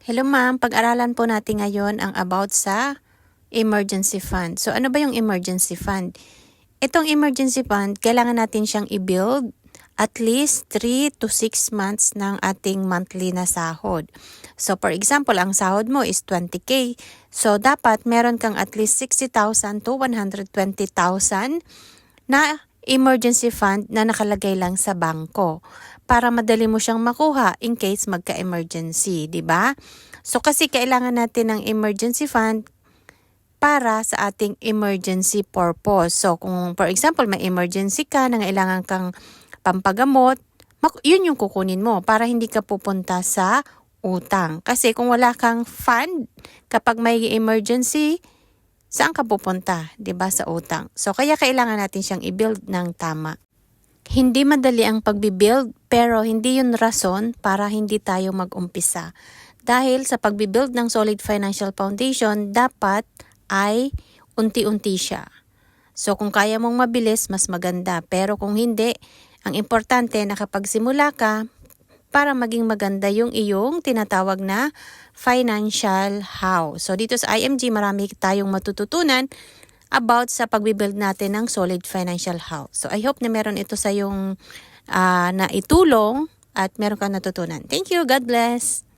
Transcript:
Hello ma'am, pag-aralan po natin ngayon ang about sa emergency fund. So ano ba yung emergency fund? Itong emergency fund, kailangan natin siyang i-build at least 3 to 6 months ng ating monthly na sahod. So for example, ang sahod mo is 20K. So dapat meron kang at least 60,000 to 120,000 na emergency fund na nakalagay lang sa bangko para madali mo siyang makuha in case magka-emergency, di ba? So kasi kailangan natin ng emergency fund para sa ating emergency purpose. So kung for example may emergency ka, nangailangan kang pampagamot, yun yung kukunin mo para hindi ka pupunta sa utang. Kasi kung wala kang fund, kapag may emergency, saan ka pupunta, 'di ba, sa utang? So kaya kailangan natin siyang i-build ng tama. Hindi madali ang pagbi-build pero hindi yun rason para hindi tayo mag-umpisa. Dahil sa pagbi-build ng solid financial foundation, dapat ay unti-unti siya. So kung kaya mong mabilis, mas maganda. Pero kung hindi, ang importante na kapag simula ka, para maging maganda yung iyong tinatawag na financial house. So dito sa IMG, marami tayong matututunan about sa pagbibuild natin ng solid financial house. So I hope na meron ito sa yung naitulong at meron kang natutunan. Thank you. God bless.